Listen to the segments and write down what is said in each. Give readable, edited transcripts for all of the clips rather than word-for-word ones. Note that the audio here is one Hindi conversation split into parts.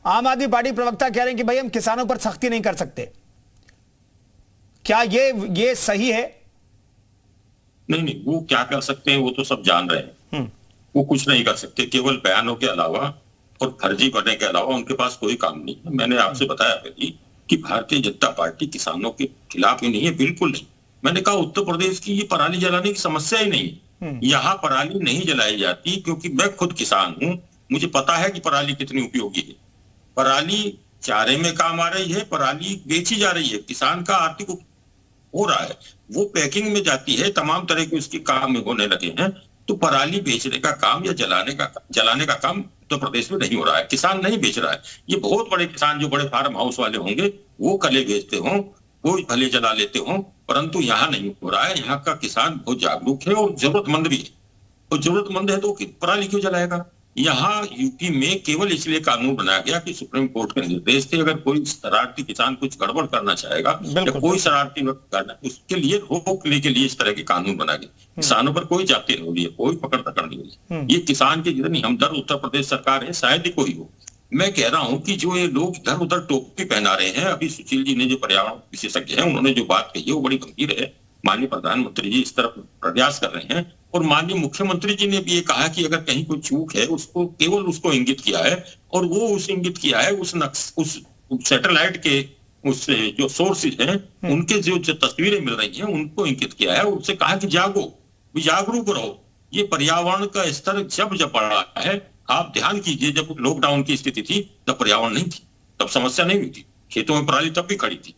आम आदमी पार्टी प्रवक्ता कह रहे हैं कि भाई हम किसानों पर सख्ती नहीं कर सकते, क्या ये सही है? नहीं नहीं, वो क्या कर सकते हैं वो तो सब जान रहे हैं। वो कुछ नहीं कर सकते, केवल बयानों के अलावा और फर्जी बनने के अलावा उनके पास कोई काम नहीं है। मैंने आपसे बताया पहले कि भारतीय जनता पार्टी किसानों के खिलाफ ही नहीं है, बिल्कुल नहीं। मैंने कहा उत्तर प्रदेश की ये पराली जलाने की समस्या ही नहीं है। यहाँ पराली नहीं जलाई जाती क्योंकि मैं खुद किसान हूँ, मुझे पता है कि पराली कितनी उपयोगी है। पराली चारे में काम आ रही है, पराली बेची जा रही है, किसान का आर्थिक हो रहा है, वो पैकिंग में जाती है, तमाम तरह के उसके काम में होने लगे हैं। तो पराली बेचने का काम या जलाने का काम उत्तर प्रदेश में नहीं हो रहा है, किसान नहीं बेच रहा है। ये बहुत बड़े किसान जो बड़े फार्म हाउस वाले होंगे वो कले बेचते हों, वो भले जला लेते हों, परंतु यहाँ नहीं हो रहा है। यहाँ का किसान बहुत जागरूक है और जरूरतमंद भी है, और जरूरतमंद है तो पराली क्यों जलाएगा। यहाँ यूपी में केवल इसलिए कानून बनाया गया कि सुप्रीम कोर्ट के निर्देश थे, अगर कोई शरारती किसान कुछ गड़बड़ करना चाहेगा या कोई शरारती करना, उसके लिए रोकने के लिए इस तरह के कानून बनाए गए। किसानों पर कोई जाति नहीं हुई है, कोई पकड़ पकड़ नहीं हुई। ये किसान की जितनी हमदर्द उत्तर प्रदेश सरकार है शायद ही कोई हो। मैं कह रहा हूं कि जो ये लोग इधर उधर टोपी पहना रहे हैं, अभी सुशील जी ने जो पर्यावरण विशेषज्ञ हैं उन्होंने जो बात कही है वो बड़ी गंभीर है। माननीय प्रधानमंत्री जी इस तरफ प्रयास कर रहे हैं, और माननीय मुख्यमंत्री जी ने भी ये कहा कि अगर कहीं कोई चूक है उसको केवल उसको इंगित किया है, और वो उस इंगित किया है उस सैटेलाइट के उस जो सोर्सेज हैं उनके जो तस्वीरें मिल रही हैं उनको इंगित किया है, उससे कहा कि जागरूक रहो। ये पर्यावरण का स्तर जब बढ़ रहा है, आप ध्यान कीजिए, जब लॉकडाउन की स्थिति थी तब पर्यावरण नहीं थी, तब समस्या नहीं हुई थी, खेतों में पराली तब भी खड़ी थी,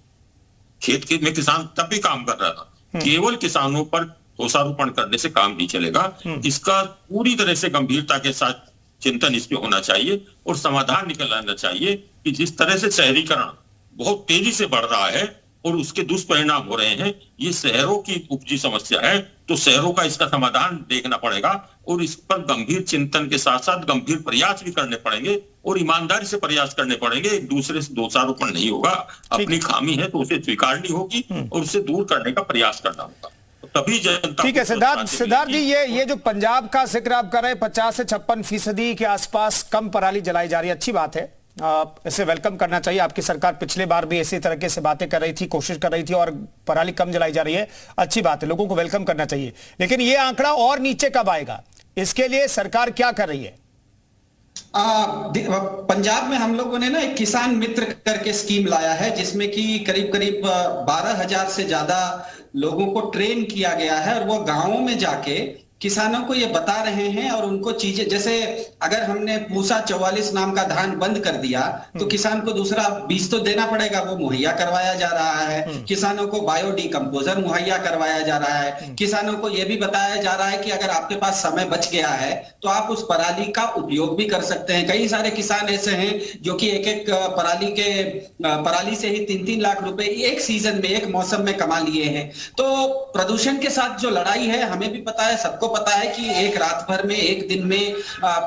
खेत में किसान तब भी काम कर रहा था। केवल किसानों पर दोषारोपण करने से काम नहीं चलेगा, इसका पूरी तरह से गंभीरता के साथ चिंतन इस पे होना चाहिए और समाधान निकल आना चाहिए कि जिस तरह से शहरीकरण बहुत तेजी से बढ़ रहा है और उसके दुष्परिणाम हो रहे हैं, ये शहरों की उपजी समस्या है, तो शहरों का इसका समाधान देखना पड़ेगा और इस पर गंभीर चिंतन के साथ साथ गंभीर प्रयास भी करने पड़ेंगे और ईमानदारी से प्रयास करने पड़ेंगे। एक दूसरे से दोषारोपण नहीं होगा, अपनी खामी है तो उसे स्वीकारनी होगी और उसे दूर करने का प्रयास करना होगा, तभी जनता। ठीक है सिद्धार्थ जी, ये जो पंजाब का जिक्र आप कर रहे हैं, 50 से 56% के आसपास कम पराली जलाई जा रही है, अच्छी बात है, इसे वेलकम करना चाहिए। आपकी सरकार पिछले बार भी इसी तरह से बातें कर रही थी, कोशिश कर रही थी और पराली कम जलाई जा रही है, अच्छी बात है, लोगों को वेलकम करना चाहिए। लेकिन ये आंकड़ा और नीचे कब आएगा, इसके लिए सरकार क्या कर रही है? पंजाब में हम लोगों ने ना एक किसान मित्र करके स्कीम लाया है, जिसमें कि करीब करीब 12,000 से ज्यादा लोगों को ट्रेन किया गया है, और वो गांवों में जाके किसानों को ये बता रहे हैं और उनको चीजें, जैसे अगर हमने पूसा 44 नाम का धान बंद कर दिया तो किसान को दूसरा बीज तो देना पड़ेगा, वो मुहैया करवाया जा रहा है। किसानों को बायो डिकम्पोजर मुहैया करवाया जा रहा है। किसानों को यह भी बताया जा रहा है कि अगर आपके पास समय बच गया है तो आप उस पराली का उपयोग भी कर सकते हैं। कई सारे किसान ऐसे हैं जो कि एक पराली से ही 3-3 लाख रुपए एक सीजन में, एक मौसम में कमा लिए हैं। तो प्रदूषण के साथ जो लड़ाई है, हमें भी पता है, सबको पता है कि एक रात भर में, एक दिन में,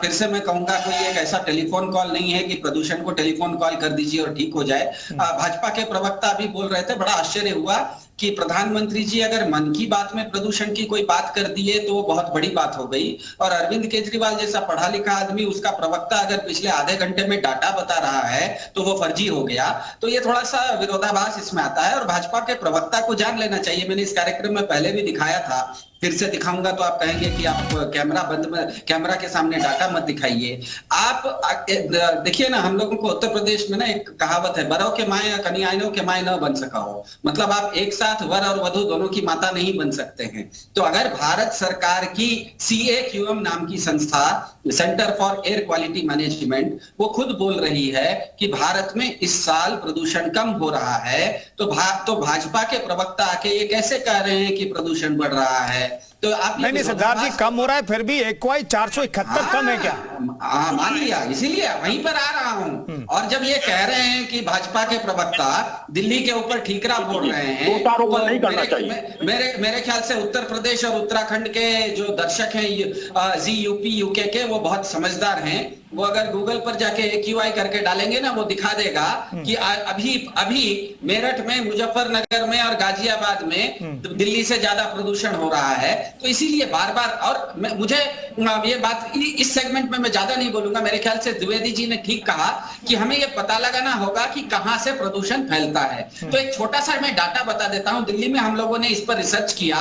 फिर से मैं कहूंगा, कोई एक ऐसा टेलीफोन कॉल नहीं है कि प्रदूषण को टेलीफोन कॉल कर दीजिए और ठीक हो जाए। भाजपा के प्रवक्ता भी बोल रहे थे, बड़ा आश्चर्य हुआ कि प्रधानमंत्री जी अगर मन की बात में प्रदूषण की कोई बात कर दिए तो वो बहुत बड़ी बात हो गई, और अरविंद केजरीवाल जैसा पढ़ा लिखा आदमी, उसका प्रवक्ता अगर पिछले आधे घंटे में डाटा बता रहा है तो वो फर्जी हो गया। तो ये थोड़ा सा विरोधाभास इसमें आता है, और भाजपा के प्रवक्ता को जान लेना चाहिए। मैंने इस कार्यक्रम में पहले भी दिखाया था, फिर से दिखाऊंगा तो आप कहेंगे कि आप कैमरा के सामने डाटा मत दिखाइए। आप देखिए ना, हम लोगों को उत्तर प्रदेश में ना एक कहावत है, बरौ के माए कन्याइनों के माए न बन सका हो, मतलब आप एक साथ वर और वधु दोनों की माता नहीं बन सकते हैं। तो अगर भारत सरकार की CAQM नाम की संस्था, centre for air quality management, वो खुद बोल रही है कि भारत में इस साल प्रदूषण कम हो रहा है, तो भाजपा के प्रवक्ता आके ये कैसे कह रहे हैं कि प्रदूषण बढ़ रहा है? तो आप नहीं सिद्धार्थ जी, कम हो रहा है, फिर भी एक्वाई 471 कम है क्या? मान लिया, इसीलिए वहीं पर आ रहा हूं। और जब ये कह रहे हैं कि भाजपा के प्रवक्ता दिल्ली के ऊपर ठीकरा बोल रहे हैं, तो नहीं करना चाहिए। मेरे ख्याल से उत्तर प्रदेश और उत्तराखंड के जो दर्शक हैं, जी यूपी यूके के, वो बहुत समझदार हैं। वो अगर गूगल पर जाके AQI करके डालेंगे ना, वो दिखा देगा कि अभी मेरठ में, मुजफ्फरनगर में और गाजियाबाद में दिल्ली से ज्यादा प्रदूषण हो रहा है। तो इसीलिए बार बार, और मुझे ये बात इस सेगमेंट में मैं ज्यादा नहीं बोलूंगा, मेरे ख्याल से द्विवेदी जी ने ठीक कहा कि हमें ये पता लगाना होगा कि कहां से प्रदूषण फैलता है। तो एक छोटा सा मैं डाटा बता देता हूं। दिल्ली में हम लोगों ने इस पर रिसर्च किया,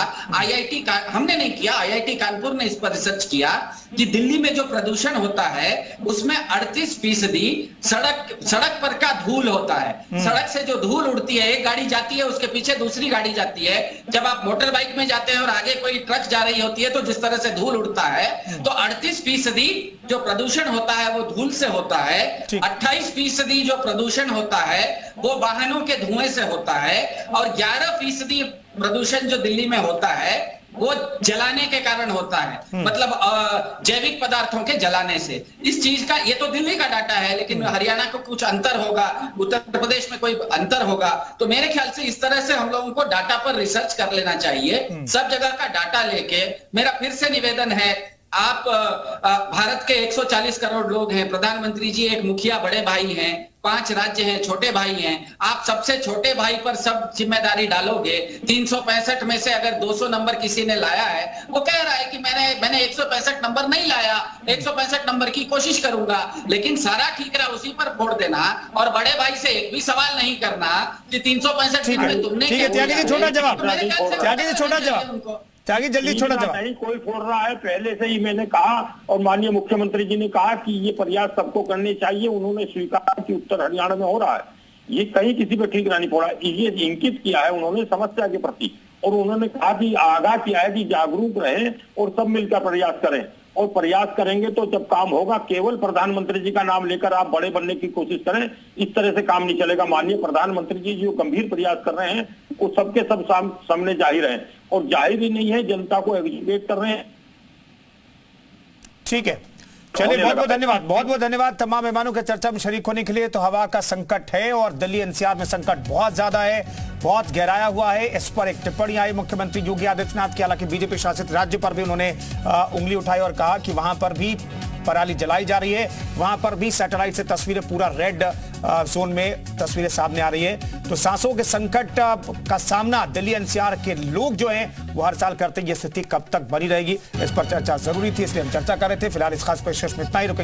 हमने नहीं किया, IIT कानपुर ने इस पर रिसर्च किया कि दिल्ली में जो प्रदूषण होता है उसमें 38% सड़क पर का धूल होता है। सड़क से जो धूल उड़ती है, एक गाड़ी जाती है उसके पीछे दूसरी गाड़ी जाती है, जब आप मोटर बाइक में जाते हैं और आगे कोई ट्रक जा रही होती है तो जिस तरह से धूल उड़ता है, तो 38% जो प्रदूषण होता है वो धूल से होता है। 28% जो प्रदूषण होता है वो वाहनों के धुएं से होता है, और 11% प्रदूषण जो दिल्ली में होता है वो जलाने के कारण होता है, मतलब जैविक पदार्थों के जलाने से। इस चीज का, ये तो दिल्ली का डाटा है, लेकिन हरियाणा को कुछ अंतर होगा, उत्तर प्रदेश में कोई अंतर होगा। तो मेरे ख्याल से इस तरह से हम लोगों को डाटा पर रिसर्च कर लेना चाहिए, सब जगह का डाटा लेके। मेरा फिर से निवेदन है, आप भारत के 140 करोड़ लोग हैं, प्रधानमंत्री जी एक मुखिया बड़े भाई हैं, 5 राज्य हैं, छोटे भाई हैं, आप सबसे छोटे भाई पर सब जिम्मेदारी डालोगे। 365 में से अगर 200 नंबर किसी ने लाया है, वो कह रहा है कि मैंने 165 नंबर नहीं लाया, 165 नंबर की कोशिश करूंगा, लेकिन सारा ठीकरा उसी पर फोड़ देना और बड़े भाई से एक भी सवाल नहीं करना कि 365 में तुमने। ठीक है त्यागी जी, छोटा जवाब, त्यागी जी छोटा जवाब, त्यागी जल्दी छोटा जवाब। नहीं कोई फोड़ रहा है, पहले से ही मैंने कहा और माननीय मुख्यमंत्री जी ने कहा कि ये प्रयास सबको करने चाहिए। उन्होंने स्वीकार कि उत्तर हरियाणा में हो रहा है, ये कहीं किसी पे ठीक नहीं पड़ा, ये इंकित किया है उन्होंने समस्या के प्रति, और उन्होंने कहा कि आगाह किया है कि जागरूक रहें और सब मिलकर प्रयास करें, और प्रयास करेंगे तो जब काम होगा। केवल प्रधानमंत्री जी का नाम लेकर आप बड़े बनने की कोशिश करें, इस तरह से काम नहीं चलेगा। माननीय प्रधानमंत्री जी जो गंभीर प्रयास कर रहे हैं वो सबके सब सामने जाहिर है, और जाहिर ही नहीं है, जनता को एजुकेट कर रहे हैं। ठीक है, चलिए बहुत बहुत धन्यवाद, बहुत बहुत धन्यवाद तमाम मेहमानों के चर्चा में शरीक होने के लिए। तो हवा का संकट है और दिल्ली NCR में संकट बहुत ज्यादा है, बहुत गहराया हुआ है। इस पर एक टिप्पणी आई मुख्यमंत्री योगी आदित्यनाथ की, हालांकि बीजेपी शासित राज्य पर भी उन्होंने उंगली उठाई और कहा कि वहां पर भी पराली जलाई जा रही है, वहां पर भी सैटेलाइट से तस्वीरें, पूरा रेड जोन में तस्वीरें सामने आ रही है। तो सांसों के संकट का सामना दिल्ली NCR के लोग जो हैं वो हर साल करते हैं। ये स्थिति कब तक बनी रहेगी, इस पर चर्चा जरूरी थी, इसलिए हम चर्चा कर रहे थे। फिलहाल इस खास पेशकश में इतना ही, रुकेंगे।